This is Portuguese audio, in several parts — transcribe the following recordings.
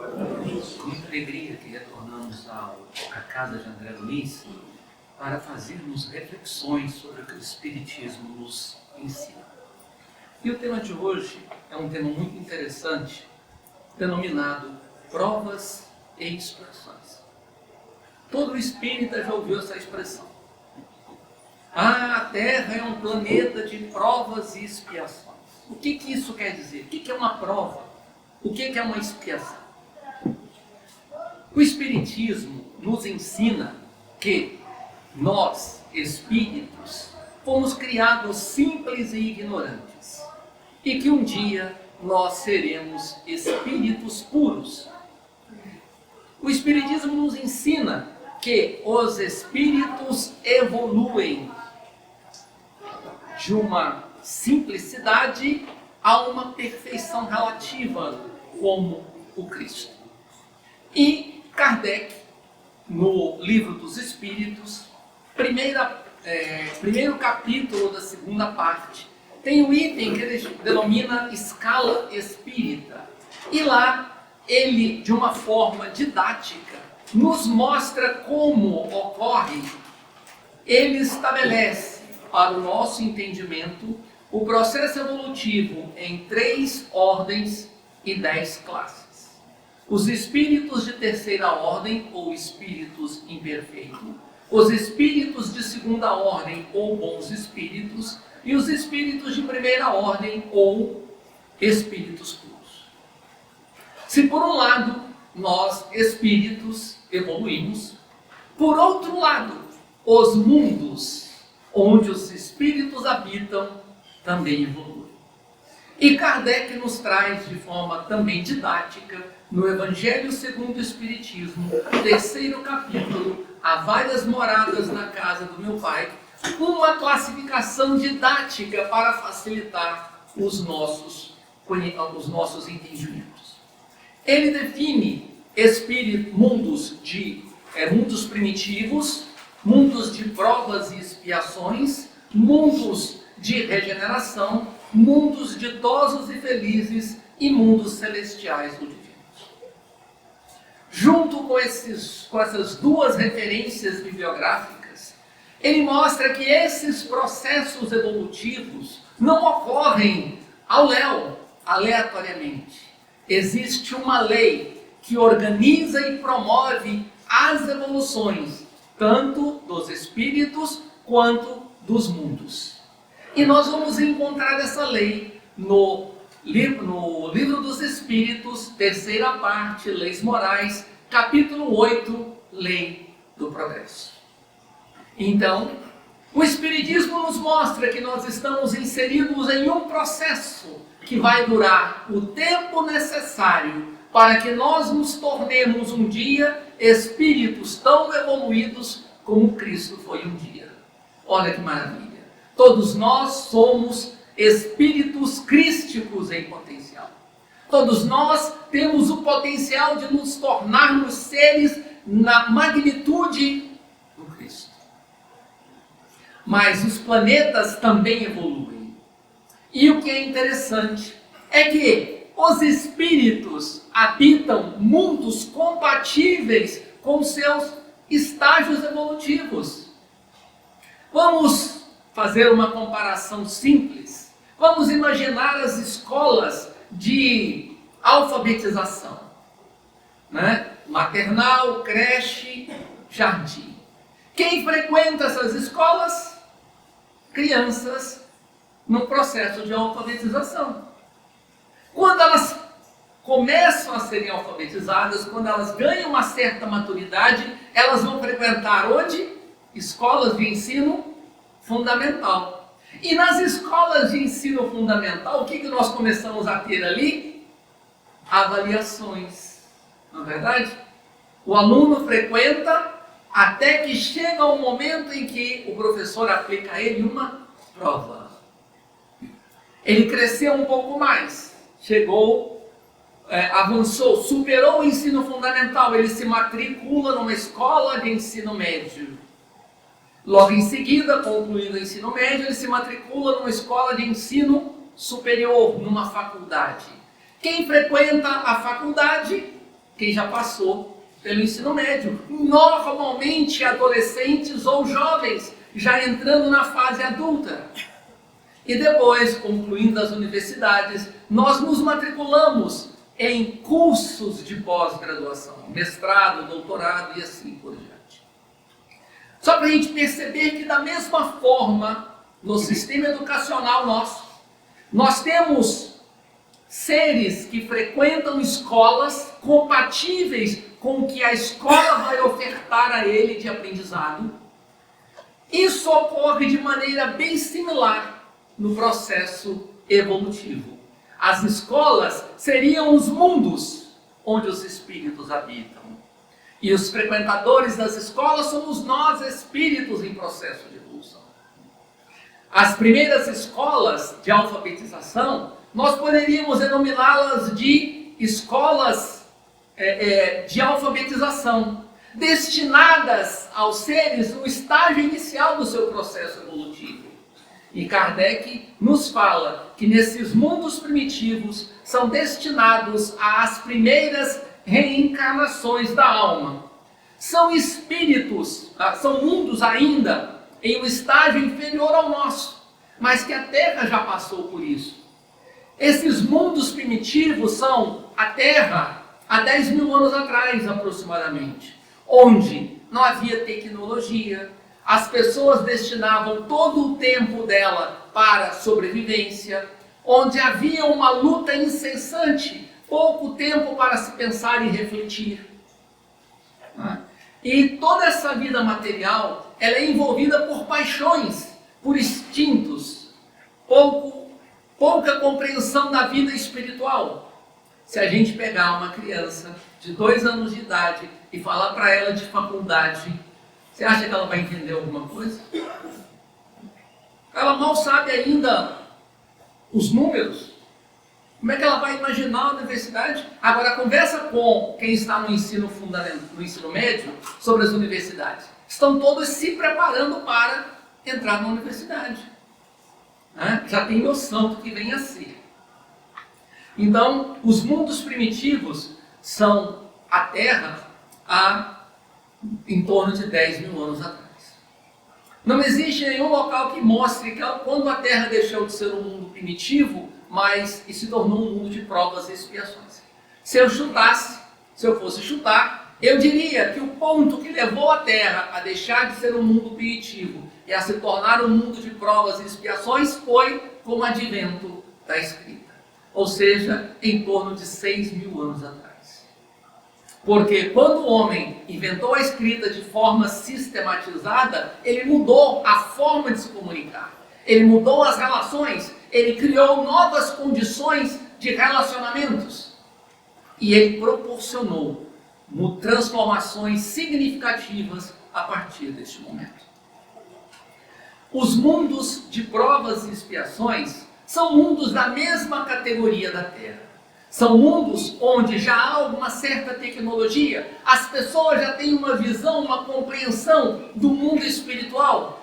Muita alegria que retornamos à casa de André Luiz para fazermos reflexões sobre o que o Espiritismo nos ensina. E o tema de hoje é um tema muito interessante, denominado Provas e Expiações. Todo espírita já ouviu essa expressão. A Terra é um planeta de provas e expiações. O que isso quer dizer? O que é uma prova? O que é uma expiação? O Espiritismo nos ensina que nós, espíritos, fomos criados simples e ignorantes e que um dia nós seremos espíritos puros. O Espiritismo nos ensina que os espíritos evoluem de uma simplicidade a uma perfeição relativa, como o Cristo. E Kardec, no Livro dos Espíritos, primeiro capítulo da segunda parte, tem um item que ele denomina escala espírita. E lá, ele, de uma forma didática, nos mostra como ocorre. Ele estabelece, para o nosso entendimento, o processo evolutivo em 3 ordens e 10 classes. Os espíritos de terceira ordem, ou espíritos imperfeitos, os espíritos de segunda ordem, ou bons espíritos, e os espíritos de primeira ordem, ou espíritos puros. Se por um lado, nós, espíritos, evoluímos, por outro lado, os mundos onde os espíritos habitam também evoluem. E Kardec nos traz de forma também didática, no Evangelho segundo o Espiritismo, 3º capítulo, Há várias moradas na casa do meu Pai, uma classificação didática para facilitar os nossos entendimentos. Ele define mundos primitivos, mundos de provas e expiações, mundos de regeneração, mundos ditosos e felizes e mundos celestiais ou divinos. Junto com essas duas referências bibliográficas, ele mostra que esses processos evolutivos não ocorrem ao léu, aleatoriamente. Existe uma lei que organiza e promove as evoluções, tanto dos espíritos quanto dos mundos. E nós vamos encontrar essa lei no Livro dos Espíritos, 3ª parte, Leis Morais, capítulo 8, Lei do Progresso. Então, o Espiritismo nos mostra que nós estamos inseridos em um processo que vai durar o tempo necessário para que nós nos tornemos um dia espíritos tão evoluídos como Cristo foi um dia. Olha que maravilha! Todos nós somos espíritos crísticos em potencial. Todos nós temos o potencial de nos tornarmos seres na magnitude do Cristo. Mas os planetas também evoluem. E o que é interessante é que os espíritos habitam mundos compatíveis com seus estágios evolutivos. Vamos fazer uma comparação simples. Vamos imaginar as escolas de alfabetização, né? Maternal, creche, jardim. Quem frequenta essas escolas? Crianças no processo de alfabetização. Quando elas começam a serem alfabetizadas, quando elas ganham uma certa maturidade, elas vão frequentar onde? Escolas de ensino fundamental. E nas escolas de ensino fundamental, o que nós começamos a ter ali? Avaliações. Não é verdade? O aluno frequenta até que chega um momento em que o professor aplica a ele uma prova. Ele cresceu um pouco mais, avançou, superou o ensino fundamental, ele se matricula numa escola de ensino médio. Logo em seguida, concluído o ensino médio, ele se matricula numa escola de ensino superior, numa faculdade. Quem frequenta a faculdade quem já passou pelo ensino médio. Normalmente adolescentes ou jovens, já entrando na fase adulta. E depois, concluindo as universidades, nós nos matriculamos em cursos de pós-graduação, mestrado, doutorado e assim por diante. Só para a gente perceber que da mesma forma, no sistema educacional nosso, nós temos seres que frequentam escolas compatíveis com o que a escola vai ofertar a ele de aprendizado. Isso ocorre de maneira bem similar no processo evolutivo. As escolas seriam os mundos onde os espíritos habitam. E os frequentadores das escolas somos nós, espíritos em processo de evolução. As primeiras escolas de alfabetização, nós poderíamos denominá-las de escolas de alfabetização, destinadas aos seres no estágio inicial do seu processo evolutivo. E Kardec nos fala que nesses mundos primitivos são destinados às primeiras reencarnações da alma. São espíritos, são mundos ainda em um estágio inferior ao nosso, mas que a Terra já passou por isso. Esses mundos primitivos são a Terra há 10 mil anos atrás, aproximadamente, onde não havia tecnologia, as pessoas destinavam todo o tempo dela para a sobrevivência, onde havia uma luta incessante, pouco tempo para se pensar e refletir. E toda essa vida material, ela é envolvida por paixões, por instintos, pouca compreensão da vida espiritual. Se a gente pegar uma criança de 2 anos de idade e falar para ela de faculdade, você acha que ela vai entender alguma coisa? Ela mal sabe ainda os números. Como é que ela vai imaginar a universidade? Agora, conversa com quem está no ensino fundamental, no ensino médio, sobre as universidades. Estão todos se preparando para entrar na universidade. Já tem noção do que vem a ser. Então, os mundos primitivos são a Terra há em torno de 10 mil anos atrás. Não existe nenhum local que mostre que quando a Terra deixou de ser um mundo primitivo, mas se tornou um mundo de provas e expiações. Se eu fosse chutar, eu diria que o ponto que levou a Terra a deixar de ser um mundo primitivo e a se tornar um mundo de provas e expiações foi com o advento da escrita. Ou seja, em torno de 6 mil anos atrás. Porque quando o homem inventou a escrita de forma sistematizada, ele mudou a forma de se comunicar. Ele mudou as relações, ele criou novas condições de relacionamentos. E ele proporcionou transformações significativas a partir deste momento. Os mundos de provas e expiações são mundos da mesma categoria da Terra. São mundos onde já há alguma certa tecnologia, as pessoas já têm uma visão, uma compreensão do mundo espiritual.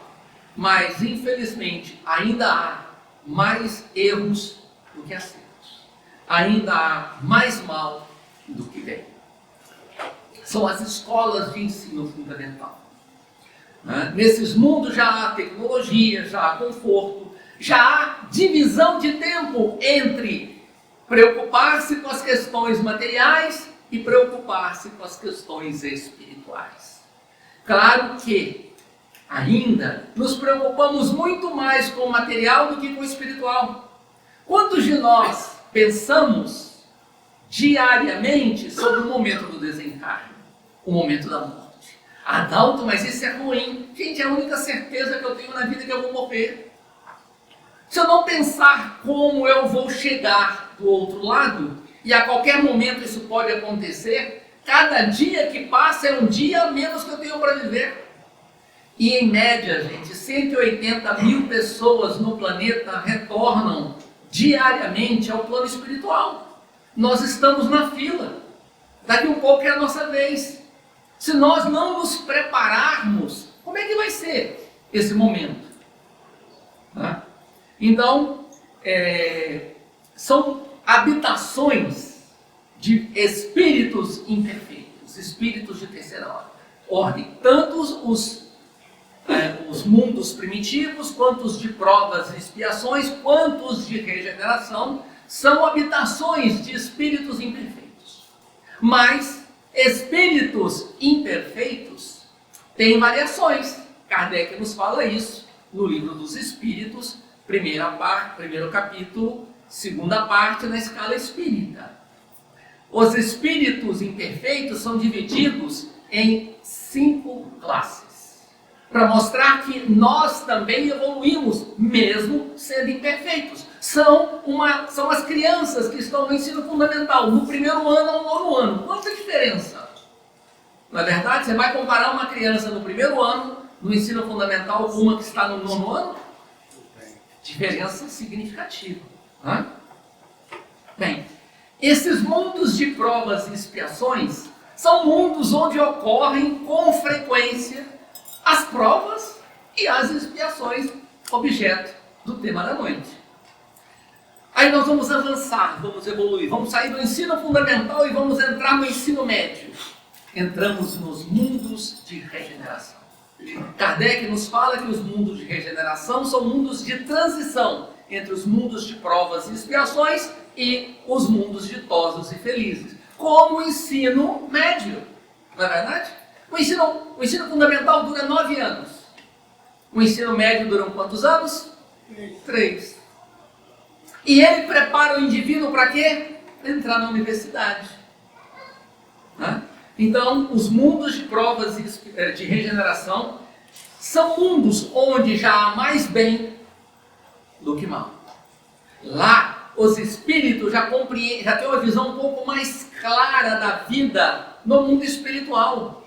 Mas, infelizmente, ainda há mais erros do que acertos. Ainda há mais mal do que bem. São as escolas de ensino fundamental. Nesses mundos já há tecnologia, já há conforto, já há divisão de tempo entre preocupar-se com as questões materiais e preocupar-se com as questões espirituais. Claro que ainda nos preocupamos muito mais com o material do que com o espiritual. Quantos de nós pensamos diariamente sobre o momento do desencarne, o momento da morte? Adalto, mas isso é ruim. Gente, é a única certeza que eu tenho na vida é que eu vou morrer. Se eu não pensar como eu vou chegar do outro lado, e a qualquer momento isso pode acontecer, cada dia que passa é um dia a menos que eu tenho para viver. E em média, gente, 180 mil pessoas no planeta retornam diariamente ao plano espiritual. Nós estamos na fila. Daqui um pouco é a nossa vez. Se nós não nos prepararmos, como é que vai ser esse momento? Então, são habitações de espíritos imperfeitos, espíritos de terceira ordem. Tanto os mundos primitivos, quanto os de provas e expiações, quanto os de regeneração, são habitações de espíritos imperfeitos. Mas espíritos imperfeitos têm variações. Kardec nos fala isso no Livro dos Espíritos, primeiro capítulo, segunda parte, na escala espírita. Os espíritos imperfeitos são divididos em 5 classes, para mostrar que nós também evoluímos, mesmo sendo imperfeitos. São as crianças que estão no ensino fundamental, no primeiro ano ao nono ano. Quanta diferença! Não é verdade? Você vai comparar uma criança no primeiro ano, no ensino fundamental, com uma que está no nono ano? Diferença significativa. Né? Bem, esses mundos de provas e expiações são mundos onde ocorrem com frequência as provas e as expiações, objeto do tema da noite. Aí nós vamos avançar, vamos evoluir, vamos sair do ensino fundamental e vamos entrar no ensino médio. Entramos nos mundos de regeneração. Kardec nos fala que os mundos de regeneração são mundos de transição entre os mundos de provas e expiações e os mundos ditosos e felizes, como o ensino médio, não é verdade? O ensino fundamental dura 9 anos. O ensino médio dura quantos anos? 3. E ele prepara o indivíduo para quê? Para entrar na universidade. Né? Então, os mundos de provas de regeneração são mundos onde já há mais bem do que mal. Lá, os espíritos já têm uma visão um pouco mais clara da vida no mundo espiritual.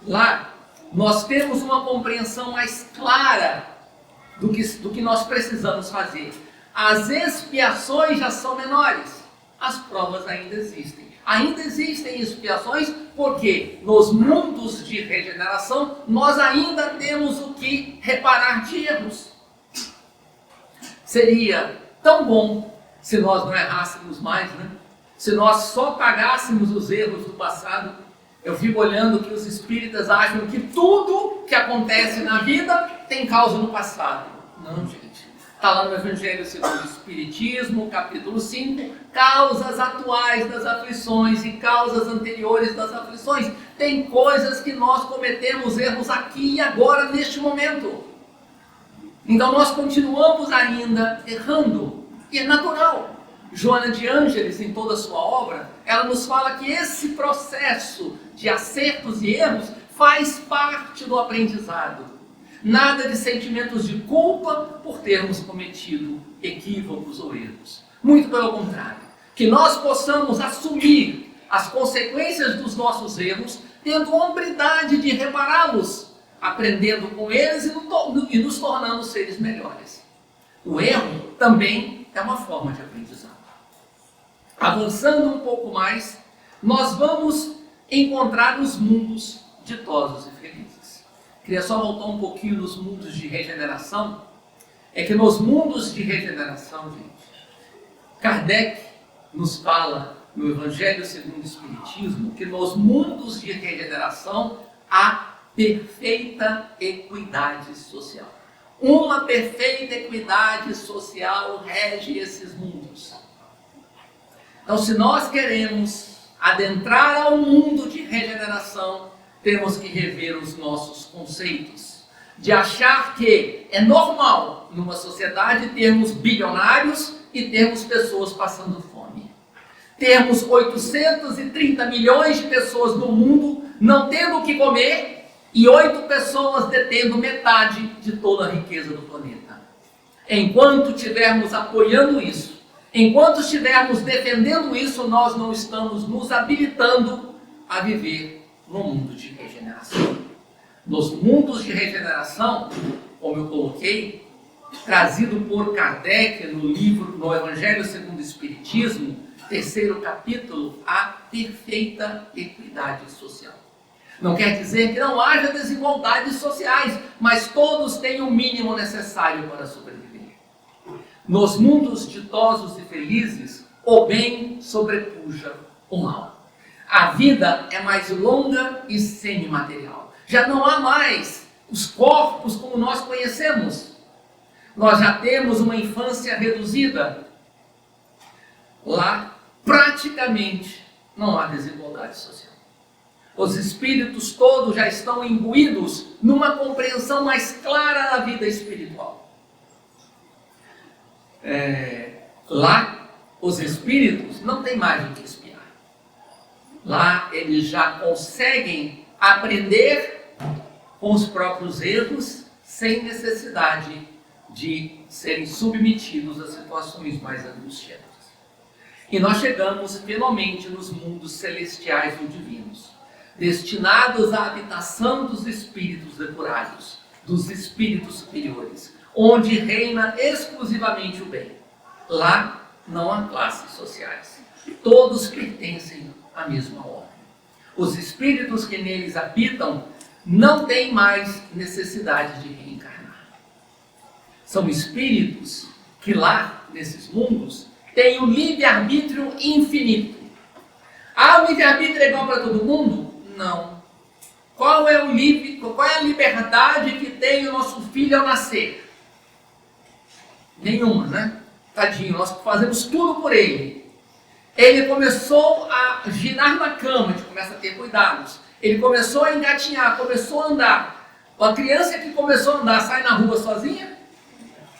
Lá, nós temos uma compreensão mais clara do que nós precisamos fazer. As expiações já são menores, as provas ainda existem. Ainda existem expiações porque nos mundos de regeneração nós ainda temos o que reparar de erros. Seria tão bom se nós não errássemos mais, né? Se nós só pagássemos os erros do passado. Eu fico olhando que os espíritas acham que tudo que acontece na vida tem causa no passado. Não, gente. Está lá no Evangelho segundo o Espiritismo, capítulo 5, causas atuais das aflições e causas anteriores das aflições. Tem coisas que nós cometemos erros aqui e agora, neste momento. Então nós continuamos ainda errando, e é natural. Joana de Ângeles, em toda a sua obra, ela nos fala que esse processo de acertos e erros faz parte do aprendizado. Nada de sentimentos de culpa por termos cometido equívocos ou erros. Muito pelo contrário. Que nós possamos assumir as consequências dos nossos erros, tendo hombridade de repará-los, aprendendo com eles e nos tornando seres melhores. O erro também é uma forma de aprendizado. Avançando um pouco mais, nós vamos encontrar os mundos ditosos e felizes. Queria só voltar um pouquinho nos mundos de regeneração. É que nos mundos de regeneração, gente, Kardec nos fala no Evangelho segundo o Espiritismo que nos mundos de regeneração há perfeita equidade social. Uma perfeita equidade social rege esses mundos. Então, se nós queremos adentrar ao mundo de regeneração, temos que rever os nossos conceitos, de achar que é normal numa sociedade termos bilionários e termos pessoas passando fome. Termos 830 milhões de pessoas no mundo não tendo o que comer e 8 pessoas detendo metade de toda a riqueza do planeta. Enquanto estivermos apoiando isso, enquanto estivermos defendendo isso, nós não estamos nos habilitando a viver no mundo de regeneração. Nos mundos de regeneração, como eu coloquei, trazido por Kardec no livro, no Evangelho segundo o Espiritismo, 3º capítulo, a perfeita equidade social. Não quer dizer que não haja desigualdades sociais, mas todos têm o mínimo necessário para sobreviver. Nos mundos ditosos e felizes, o bem sobrepuja o mal. A vida é mais longa e semimaterial. Já não há mais os corpos como nós conhecemos. Nós já temos uma infância reduzida. Lá, praticamente, não há desigualdade social. Os espíritos todos já estão imbuídos numa compreensão mais clara da vida espiritual. Lá, os espíritos não têm mais o que espiar. Lá, eles já conseguem aprender com os próprios erros, sem necessidade de serem submetidos a situações mais angustiantes. E nós chegamos finalmente nos mundos celestiais ou divinos, destinados à habitação dos espíritos depurados, dos espíritos superiores, onde reina exclusivamente o bem. Lá não há classes sociais, todos pertencem à mesma ordem. Os espíritos que neles habitam não têm mais necessidade de reencarnar. São espíritos que lá, nesses mundos, têm um livre-arbítrio infinito. O livre-arbítrio é igual para todo mundo? Não. Qual é a liberdade que tem o nosso filho ao nascer? Nenhuma, né? Tadinho, nós fazemos tudo por ele. Ele começou a girar na cama, a gente começa a ter cuidados. Ele começou a engatinhar, começou a andar. A criança que começou a andar sai na rua sozinha?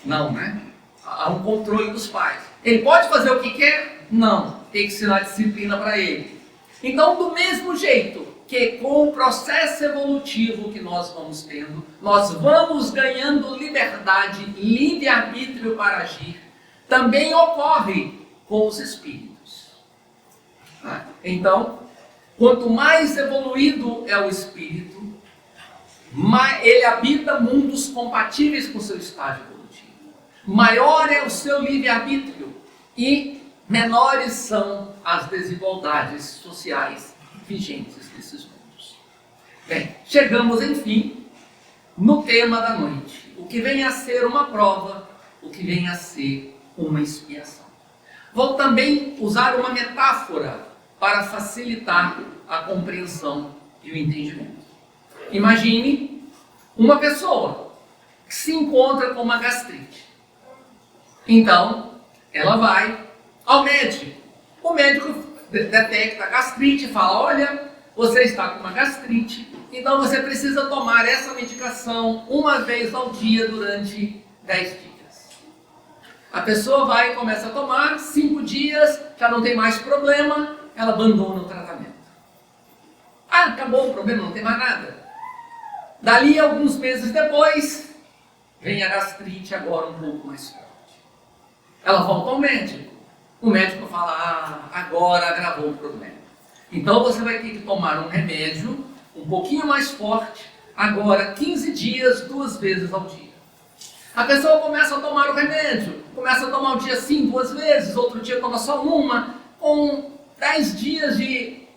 Não, né? Há um controle dos pais. Ele pode fazer o que quer? Não. Tem que ensinar disciplina para ele. Então, do mesmo jeito que com o processo evolutivo que nós vamos tendo, nós vamos ganhando liberdade, livre-arbítrio para agir, também ocorre com os espíritos. Então, quanto mais evoluído é o espírito, ele habita mundos compatíveis com o seu estágio evolutivo. Maior é o seu livre-arbítrio e menores são as desigualdades sociais vigentes nesses mundos. Bem, chegamos, enfim, no tema da noite. O que vem a ser uma prova, o que vem a ser uma expiação. Vou também usar uma metáfora para facilitar a compreensão e o entendimento. Imagine uma pessoa que se encontra com uma gastrite. Então, ela vai ao médico. O médico detecta a gastrite e fala: olha, você está com uma gastrite, então você precisa tomar essa medicação uma vez ao dia durante 10 dias. A pessoa vai e começa a tomar, 5 dias, já não tem mais problema, ela abandona o tratamento. Acabou o problema, não tem mais nada. Dali, alguns meses depois, vem a gastrite agora um pouco mais forte. Ela volta ao médico. O médico fala: agora agravou o problema. Então você vai ter que tomar um remédio um pouquinho mais forte, agora 15 dias, 2 vezes ao dia. A pessoa começa a tomar o remédio, começa a tomar um dia sim, 2 vezes, outro dia toma só uma, com 10 dias de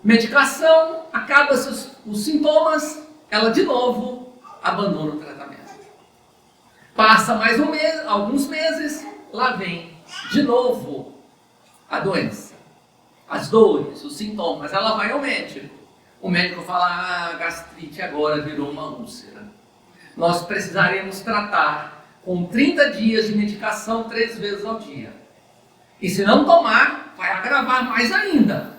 medicação, acaba-se os sintomas, ela de novo abandona o tratamento. Passa mais um mês, alguns meses, lá vem de novo a doença, as dores, os sintomas. Ela vai ao médico. O médico fala: a gastrite agora virou uma úlcera. Nós precisaremos tratar com 30 dias de medicação 3 vezes ao dia. E se não tomar, vai agravar mais ainda.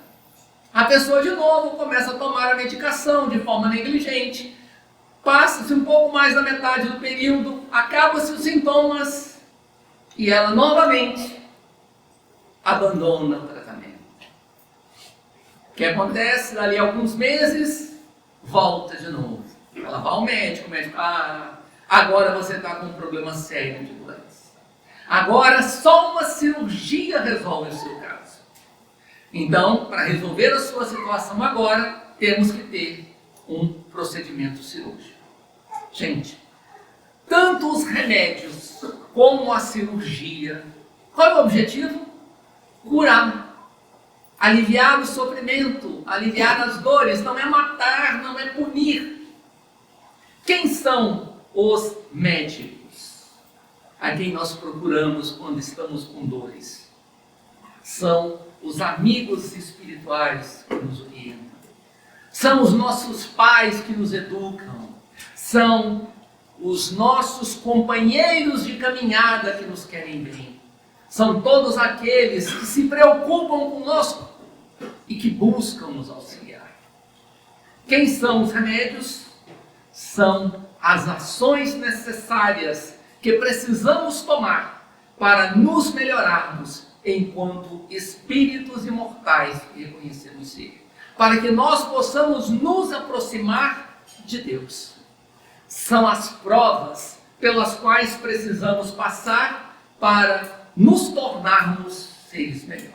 A pessoa de novo começa a tomar a medicação de forma negligente. Passa-se um pouco mais da metade do período, acabam-se os sintomas e ela novamente abandona o tratamento. O que acontece? Dali a alguns meses, volta de novo. Ela vai ao médico, o médico: agora você está com um problema sério de doença. Agora só uma cirurgia resolve o seu caso. Então, para resolver a sua situação agora, temos que ter um procedimento cirúrgico. Gente, tanto os remédios como a cirurgia, qual é o objetivo? Curar, aliviar o sofrimento, aliviar as dores. Não é matar, não é punir. Quem são os médicos a quem nós procuramos quando estamos com dores? são os amigos espirituais que nos orientam. São os nossos pais que nos educam. São os nossos companheiros de caminhada que nos querem bem. São todos aqueles que se preocupam conosco e que buscam nos auxiliar. Quem são os remédios? São as ações necessárias que precisamos tomar para nos melhorarmos enquanto espíritos imortais que reconhecemos ser, para que nós possamos nos aproximar de Deus. São as provas pelas quais precisamos passar para nos tornarmos seres melhores.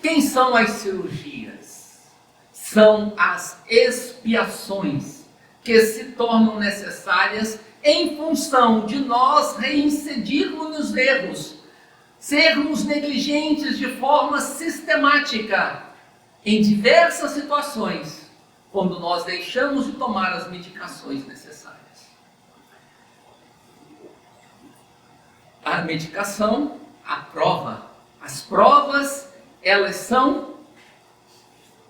Quem são as cirurgias? São as expiações que se tornam necessárias em função de nós reincidirmos nos erros, sermos negligentes de forma sistemática em diversas situações, quando nós deixamos de tomar as medicações necessárias. A medicação, a prova. As provas, elas são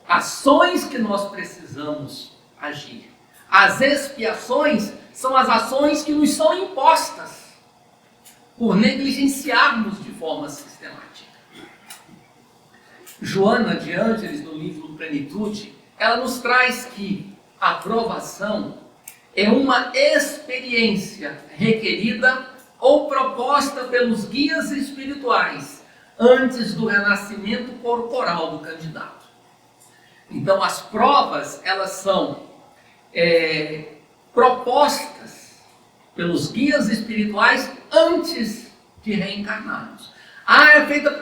ações que nós precisamos agir. As expiações são as ações que nos são impostas por negligenciarmos de forma sistemática. Joana de Ângeles, no livro Plenitude, ela nos traz que a provação é uma experiência requerida ou proposta pelos guias espirituais antes do renascimento corporal do candidato. Então, as provas, elas são propostas pelos guias espirituais antes de reencarnarmos.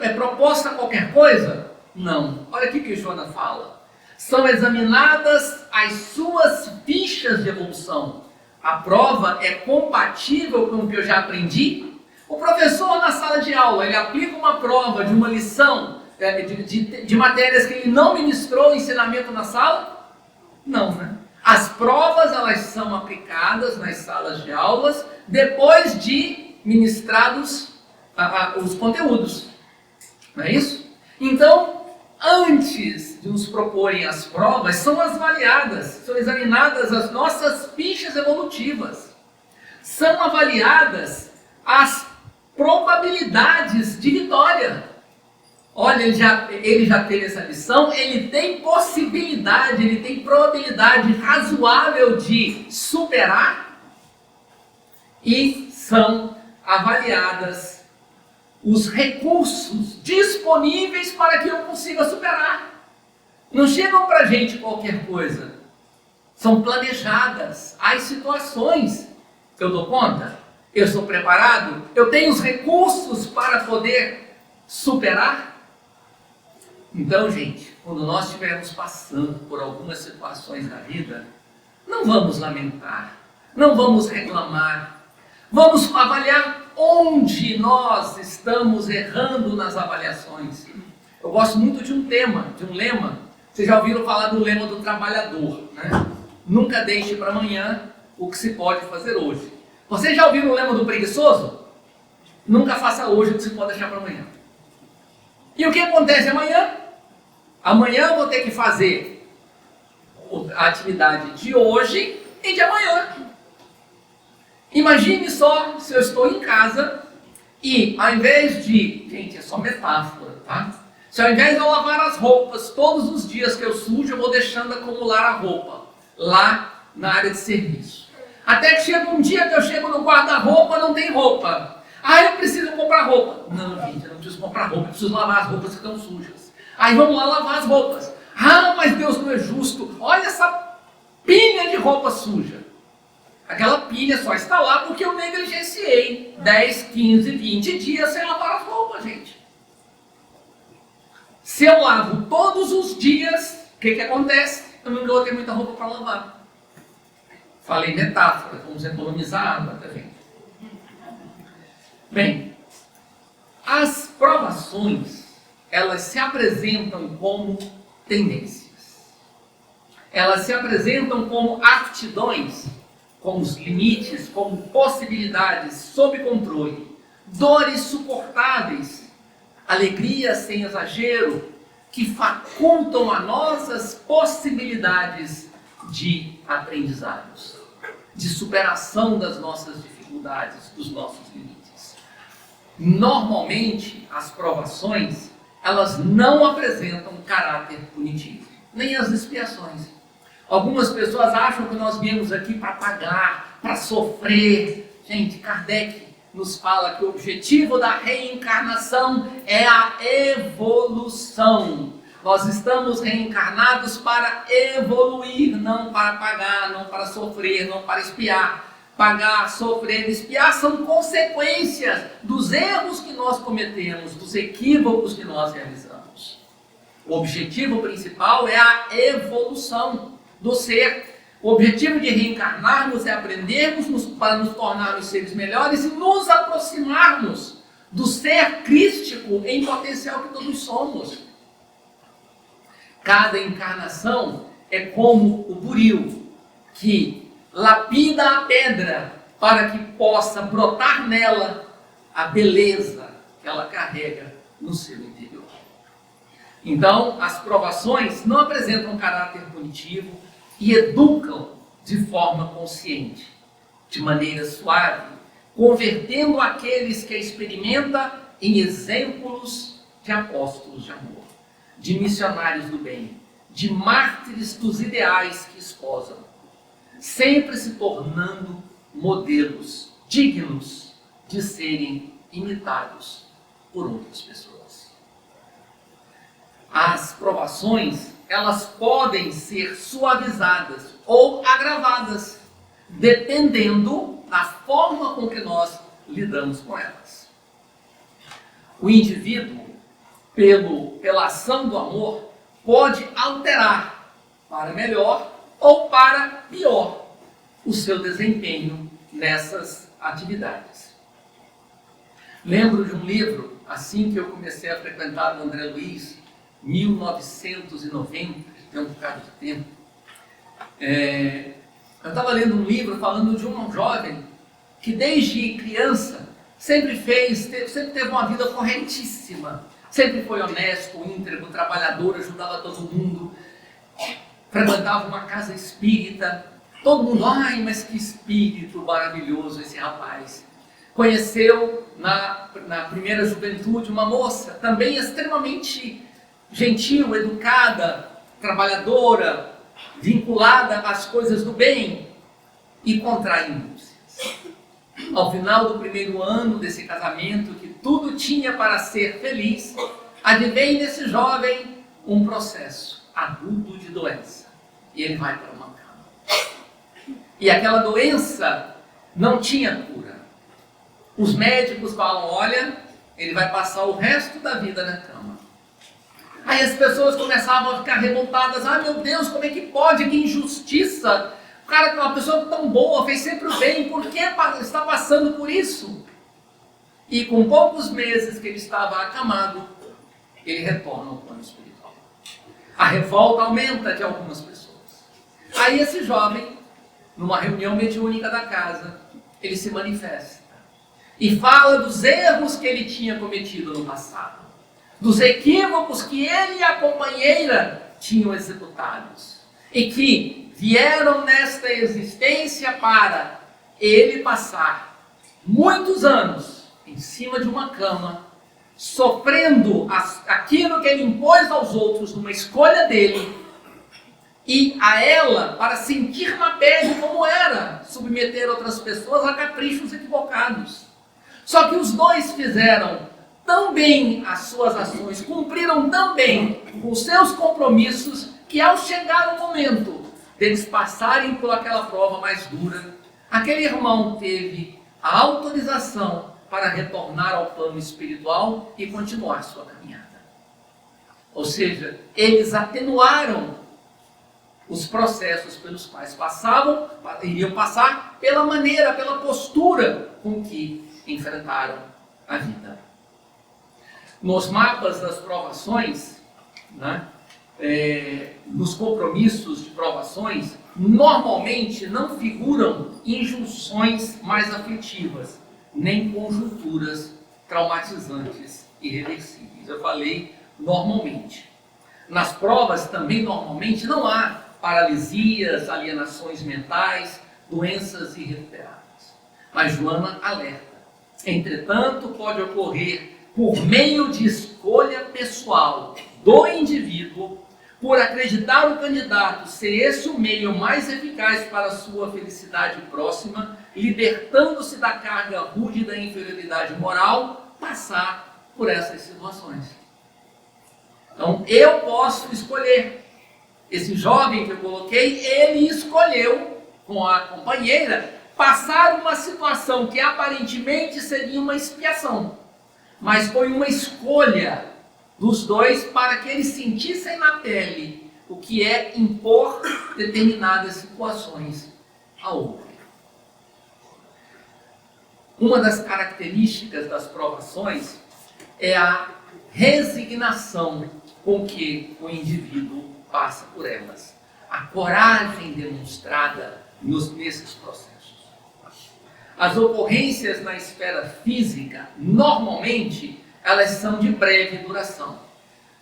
É proposta qualquer coisa? Não. Olha aqui que Joana fala. São examinadas as suas fichas de evolução. A prova é compatível com o que eu já aprendi? O professor na sala de aula, ele aplica uma prova de uma lição de matérias que ele não ministrou ensinamento na sala? Não, né? As provas, elas são aplicadas nas salas de aulas depois de ministrados os conteúdos. Não é isso? Então, antes de nos proporem as provas, são avaliadas, são examinadas as nossas fichas evolutivas. São avaliadas as probabilidades de vitória. Olha, ele já teve essa lição, ele tem possibilidade, ele tem probabilidade razoável de superar, e são avaliadas os recursos disponíveis para que eu consiga superar. Não chegam para a gente qualquer coisa, são planejadas as situações. Eu dou conta? Eu sou preparado? Eu tenho os recursos para poder superar? Então, gente, quando nós estivermos passando por algumas situações da vida, não vamos lamentar, não vamos reclamar, vamos avaliar onde nós estamos errando nas avaliações. Eu gosto muito de um lema. Vocês já ouviram falar do lema do trabalhador, né? Nunca deixe para amanhã o que se pode fazer hoje. Vocês já ouviram o lema do preguiçoso? Nunca faça hoje o que se pode deixar para amanhã. E o que acontece amanhã? Amanhã eu vou ter que fazer a atividade de hoje e de amanhã. Imagine só se eu estou em casa e ao invés de... Gente, é só metáfora, tá? Se ao invés de eu lavar as roupas todos os dias que eu sujo, eu vou deixando acumular a roupa lá na área de serviço. Até que chega um dia que eu chego no guarda-roupa, não tem roupa. Eu preciso comprar roupa. Não, gente, eu não preciso comprar roupa, eu preciso lavar as roupas que estão sujas. Aí vamos lá lavar as roupas. Mas Deus não é justo. Olha essa pilha de roupa suja. Aquela pilha só está lá porque eu negligenciei 10, 15, 20 dias sem lavar as roupas, gente. Se eu lavo todos os dias, o que acontece? Eu não vou ter muita roupa para lavar. Falei metáfora, vamos economizar água também. Bem, as provações, elas se apresentam como tendências. Elas se apresentam como aptidões, como os limites, como possibilidades sob controle dores suportáveis, alegrias sem exagero, que facultam a nós as possibilidades de aprendizados, de superação das nossas dificuldades, dos nossos limites. Normalmente, as provações, elas não apresentam caráter punitivo, nem as expiações. Algumas pessoas acham que nós viemos aqui para pagar, para sofrer. Gente, Kardec nos fala que o objetivo da reencarnação é a evolução. Nós estamos reencarnados para evoluir, não para pagar, não para sofrer, não para expiar. Pagar, sofrer, expiar são consequências dos erros que nós cometemos, dos equívocos que nós realizamos. O objetivo principal é a evolução do ser. O objetivo de reencarnarmos é aprendermos para nos tornarmos seres melhores e nos aproximarmos do ser crístico em potencial que todos somos. Cada encarnação é como o buril que lapida a pedra para que possa brotar nela a beleza que ela carrega no seu interior. Então, as provações não apresentam caráter punitivo e educam de forma consciente, de maneira suave, convertendo aqueles que a experimentam em exemplos de apóstolos de amor, de missionários do bem, de mártires dos ideais que esposam, sempre se tornando modelos dignos de serem imitados por outras pessoas. As provações, elas podem ser suavizadas ou agravadas, dependendo da forma com que nós lidamos com elas. O indivíduo, pela ação do amor, pode alterar para melhor ou para pior o seu desempenho nessas atividades. Lembro de um livro, assim que eu comecei a frequentar o André Luiz, 1990, tem um bocado de tempo. Eu estava lendo um livro falando de um jovem que desde criança sempre teve uma vida corretíssima, sempre foi honesto, íntegro, trabalhador, ajudava todo mundo, frequentava uma casa espírita, todo mundo, ai, mas que espírito maravilhoso esse rapaz. Conheceu na primeira juventude uma moça também extremamente gentil, educada, trabalhadora, vinculada às coisas do bem, e contrai núpcias. Ao final do primeiro ano desse casamento, que tudo tinha para ser feliz, advém nesse jovem um processo agudo de doença. E ele vai para uma cama. E aquela doença não tinha cura. Os médicos falam, olha, ele vai passar o resto da vida na cama. Aí as pessoas começavam a ficar revoltadas. Ah, meu Deus, como é que pode? Que injustiça! O cara, uma pessoa tão boa, fez sempre o bem, por que está passando por isso? E com poucos meses que ele estava acamado, ele retorna ao plano espiritual. A revolta aumenta de algumas pessoas. Aí esse jovem, numa reunião mediúnica da casa, ele se manifesta e fala dos erros que ele tinha cometido no passado, dos equívocos que ele e a companheira tinham executados e que vieram nesta existência para ele passar muitos anos em cima de uma cama, sofrendo aquilo que ele impôs aos outros numa escolha dele, e a ela para sentir na pele como era submeter outras pessoas a caprichos equivocados. Só que os dois fizeram tão bem as suas ações, cumpriram tão bem os seus compromissos, que ao chegar o momento deles passarem por aquela prova mais dura, aquele irmão teve a autorização para retornar ao plano espiritual e continuar sua caminhada. Ou seja, eles atenuaram os processos pelos quais iriam passar, pela maneira, pela postura com que enfrentaram a vida. Nos mapas das provações, né, nos compromissos de provações, normalmente não figuram injunções mais aflitivas, nem conjunturas traumatizantes irreversíveis. Eu falei normalmente. Nas provas também normalmente não há paralisias, alienações mentais, doenças irrecuperáveis. Mas Joana alerta. Entretanto, pode ocorrer por meio de escolha pessoal do indivíduo, por acreditar o candidato ser esse o meio mais eficaz para a sua felicidade próxima, libertando-se da carga rude da inferioridade moral, passar por essas situações. Então, eu posso escolher. Esse jovem que eu coloquei, ele escolheu, com a companheira, passar uma situação que aparentemente seria uma expiação. Mas foi uma escolha dos dois para que eles sentissem na pele o que é impor determinadas situações a outro. Uma das características das provações é a resignação com que o indivíduo passa por elas. A coragem demonstrada nesses processos. As ocorrências na esfera física, normalmente, elas são de breve duração,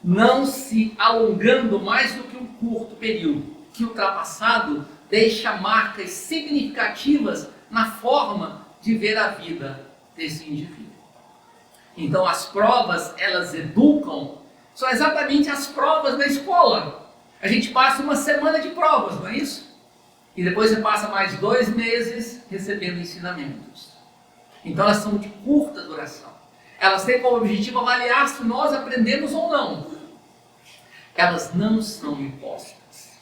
não se alongando mais do que um curto período, que ultrapassado deixa marcas significativas na forma de ver a vida desse indivíduo. Então as provas, elas educam, são exatamente as provas da escola. A gente passa uma semana de provas, não é isso? E depois você passa mais 2 meses recebendo ensinamentos. Então elas são de curta duração. Elas têm como objetivo avaliar se nós aprendemos ou não. Elas não são impostas,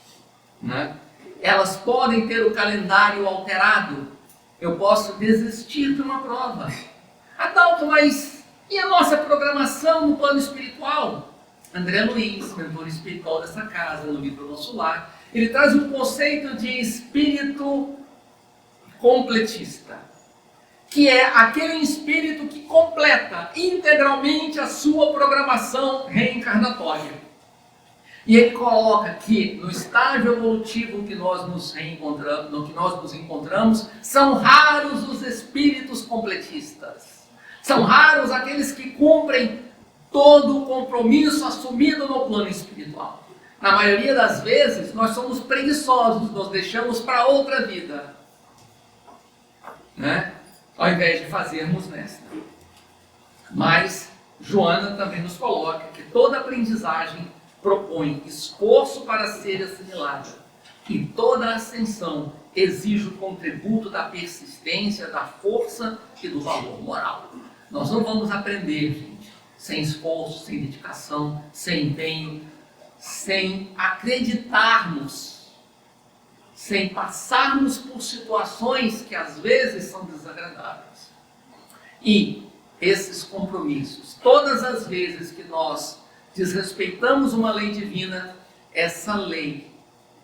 né? Elas podem ter o calendário alterado. Eu posso desistir de uma prova. Adalto, mas e a nossa programação no plano espiritual? André Luiz, mentor espiritual dessa casa, no livro Nosso Lar, ele traz um conceito de espírito completista, que é aquele espírito que completa integralmente a sua programação reencarnatória. E ele coloca que no estágio evolutivo que nós nos encontramos, são raros os espíritos completistas. São raros aqueles que cumprem todo o compromisso assumido no plano espiritual. Na maioria das vezes, nós somos preguiçosos, nós deixamos para outra vida, né? Ao invés de fazermos nesta. Mas Joana também nos coloca que toda aprendizagem propõe esforço para ser assimilada, e toda ascensão exige o contributo da persistência, da força e do valor moral. Nós não vamos aprender, gente, sem esforço, sem dedicação, sem empenho, sem acreditarmos, sem passarmos por situações que às vezes são desagradáveis. E esses compromissos, todas as vezes que nós desrespeitamos uma lei divina, essa lei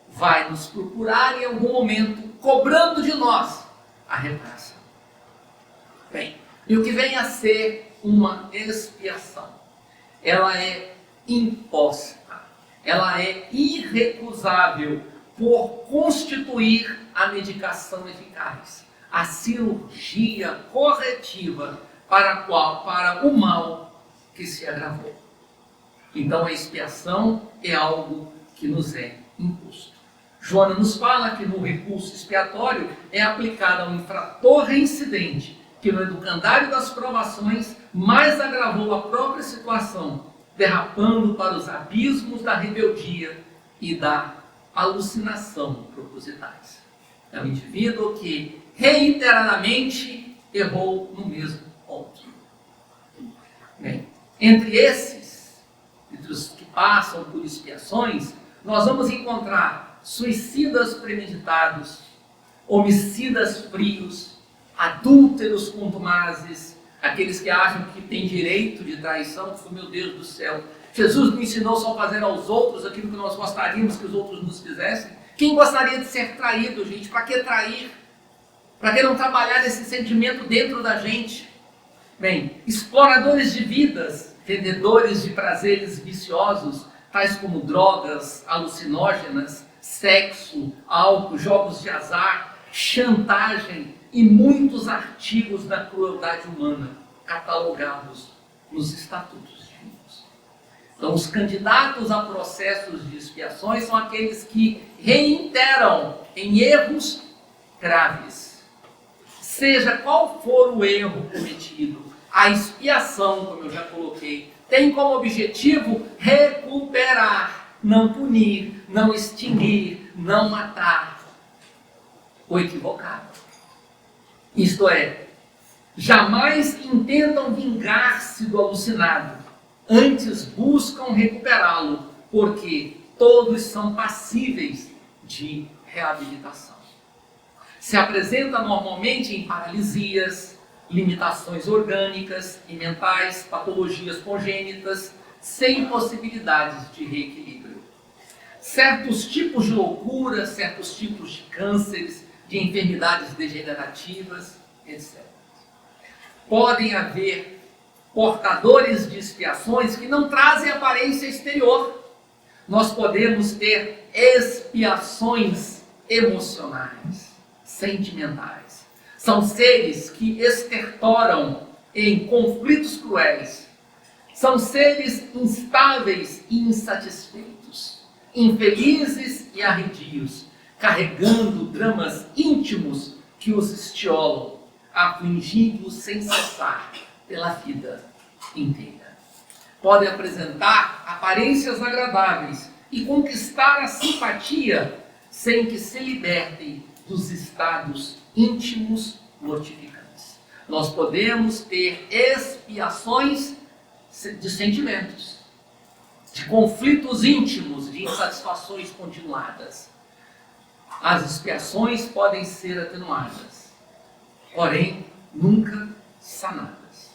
vai nos procurar em algum momento, cobrando de nós a reparação. Bem, e o que vem a ser uma expiação? Ela é imposta, ela é irrecusável por constituir a medicação eficaz, a cirurgia corretiva para o mal que se agravou. Então a expiação é algo que nos é imposto. Joana nos fala que no recurso expiatório é aplicado ao infrator reincidente, que no educandário das provações mais agravou a própria situação, derrapando para os abismos da rebeldia e da alucinação propositais. É um indivíduo que reiteradamente errou no mesmo ponto. Bem, entre os que passam por expiações, nós vamos encontrar suicidas premeditados, homicidas frios, adúlteros contumazes, aqueles que acham que têm direito de traição. Meu Deus do céu, Jesus nos ensinou só a fazer aos outros aquilo que nós gostaríamos que os outros nos fizessem. Quem gostaria de ser traído, gente? Para que trair? Para que não trabalhar esse sentimento dentro da gente? Bem, exploradores de vidas, vendedores de prazeres viciosos, tais como drogas alucinógenas, sexo, álcool, jogos de azar, chantagem e muitos artigos da crueldade humana, catalogados nos estatutos divinos. Então, os candidatos a processos de expiações são aqueles que reiteram em erros graves. Seja qual for o erro cometido, a expiação, como eu já coloquei, tem como objetivo recuperar, não punir, não extinguir, não matar o equivocado. Isto é, jamais intentam vingar-se do alucinado, antes buscam recuperá-lo, porque todos são passíveis de reabilitação. Se apresenta normalmente em paralisias, limitações orgânicas e mentais, patologias congênitas, sem possibilidades de reequilíbrio. Certos tipos de loucura, certos tipos de cânceres, de enfermidades degenerativas, etc. Podem haver portadores de expiações que não trazem aparência exterior. Nós podemos ter expiações emocionais, sentimentais. São seres que estertoram em conflitos cruéis. São seres instáveis e insatisfeitos, infelizes e arredios, carregando dramas íntimos que os estiolam, afligindo sem cessar pela vida inteira. Podem apresentar aparências agradáveis e conquistar a simpatia sem que se libertem dos estados íntimos mortificantes. Nós podemos ter expiações de sentimentos, de conflitos íntimos, de insatisfações continuadas. As expiações podem ser atenuadas, porém nunca sanadas.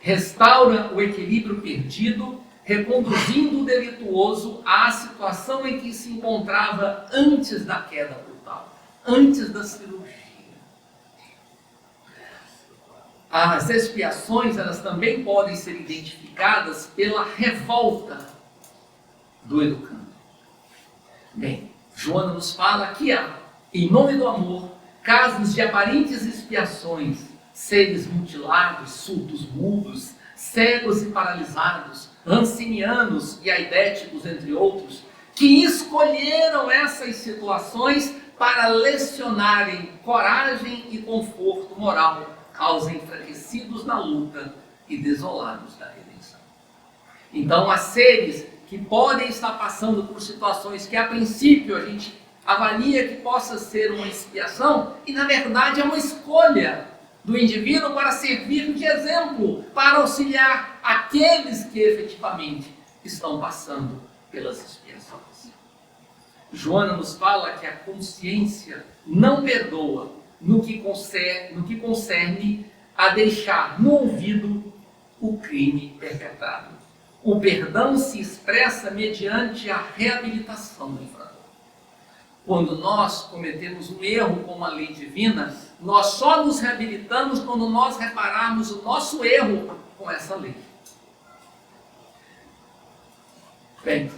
Restaura o equilíbrio perdido, reconduzindo o delituoso à situação em que se encontrava antes da queda brutal, antes da cirurgia. As expiações, elas também podem ser identificadas pela revolta do educando. Bem, Joana nos fala que há, em nome do amor, casos de aparentes expiações, seres mutilados, surdos mudos, cegos e paralisados, ancinianos e aidéticos, entre outros, que escolheram essas situações para lecionarem coragem e conforto moral aos enfraquecidos na luta e desolados da redenção. Então, há seres que podem estar passando por situações que, a princípio, a gente avalia que possa ser uma expiação, e, na verdade, é uma escolha do indivíduo para servir de exemplo, para auxiliar aqueles que efetivamente estão passando pelas expiações. Joana nos fala que a consciência não perdoa no que concerne a deixar no ouvido o crime perpetrado. O perdão se expressa mediante a reabilitação do infrator. Quando nós cometemos um erro com a lei divina, nós só nos reabilitamos quando nós repararmos o nosso erro com essa lei. Bem,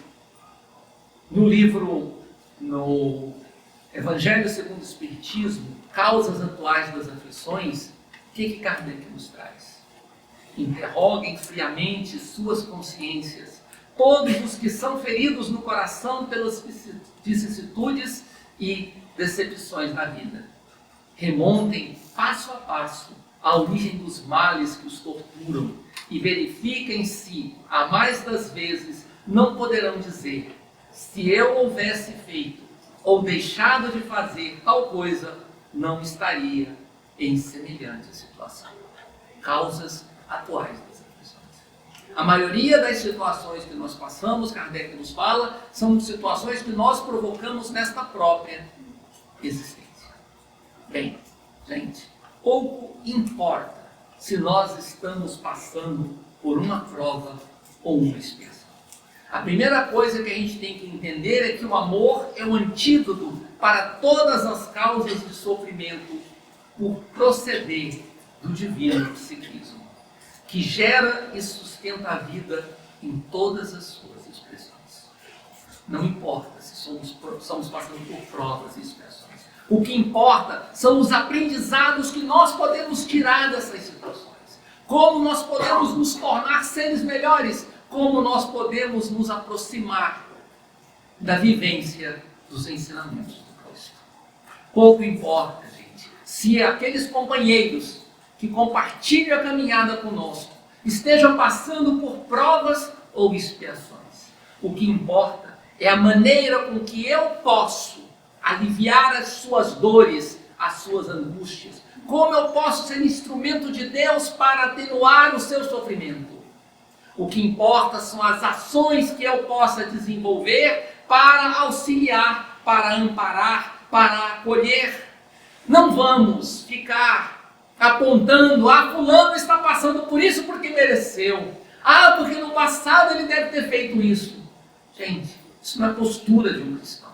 no Evangelho segundo o Espiritismo, Causas Atuais das Aflições, o que Kardec nos traz? Interroguem friamente suas consciências, todos os que são feridos no coração pelas vicissitudes e decepções da vida. Remontem passo a passo a origem dos males que os torturam e verifiquem se, a mais das vezes, não poderão dizer: se eu houvesse feito ou deixado de fazer tal coisa, não estaria em semelhante situação. Causas atuais das aflições. A maioria das situações que nós passamos, Kardec nos fala, são situações que nós provocamos nesta própria existência. Bem, gente, pouco importa se nós estamos passando por uma prova ou uma expiação. A primeira coisa que a gente tem que entender é que o amor é o antídoto para todas as causas de sofrimento por proceder do divino psiquismo, que gera e sustenta a vida em todas as suas expressões. Não importa se estamos passando por provas e expiações. O que importa são os aprendizados que nós podemos tirar dessas situações. como nós podemos nos tornar seres melhores, como nós podemos nos aproximar da vivência dos ensinamentos do Cristo. Pouco importa, gente, se aqueles companheiros que compartilham a caminhada conosco estejam passando por provas ou expiações. O que importa é a maneira com que eu posso aliviar as suas dores, as suas angústias. Como eu posso ser instrumento de Deus para atenuar o seu sofrimento. O que importa são as ações que eu possa desenvolver para auxiliar, para amparar, para acolher. Não vamos ficar apontando, fulano está passando por isso porque mereceu. Porque no passado ele deve ter feito isso. Gente, isso não é postura de um cristão.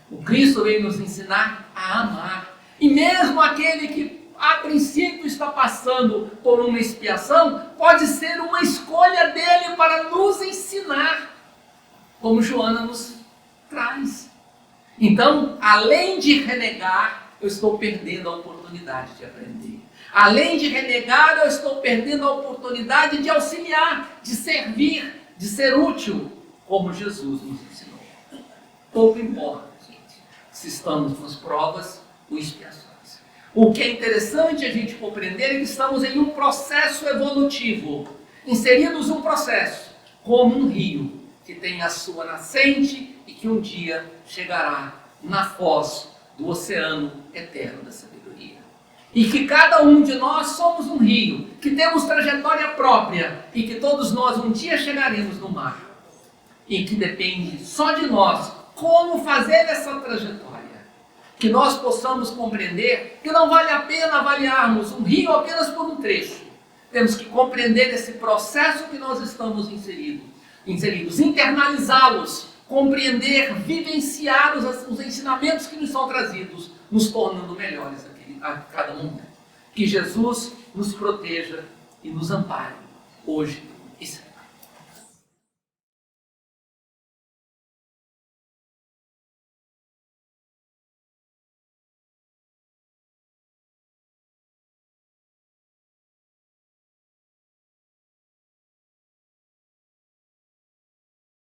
O Cristo veio nos ensinar a amar. E mesmo aquele que a princípio está passando por uma expiação, pode ser uma escolha dele para nos ensinar, como Joana nos traz. Então, além de renegar, eu estou perdendo a oportunidade de aprender. Além de renegar, eu estou perdendo a oportunidade de auxiliar, de servir, de ser útil, como Jesus nos ensinou. Pouco importa, gente, se estamos nas provas ou expiações. O que é interessante a gente compreender é que estamos em um processo evolutivo, inseridos num processo, como um rio, que tem a sua nascente e que um dia chegará na foz do oceano eterno da sabedoria. E que cada um de nós somos um rio, que temos trajetória própria e que todos nós um dia chegaremos no mar. E que depende só de nós como fazer essa trajetória. Que nós possamos compreender que não vale a pena avaliarmos um rio apenas por um trecho. Temos que compreender esse processo que nós estamos inseridos, internalizá-los, compreender, vivenciar os ensinamentos que nos são trazidos, nos tornando melhores a cada momento. Que Jesus nos proteja e nos ampare, hoje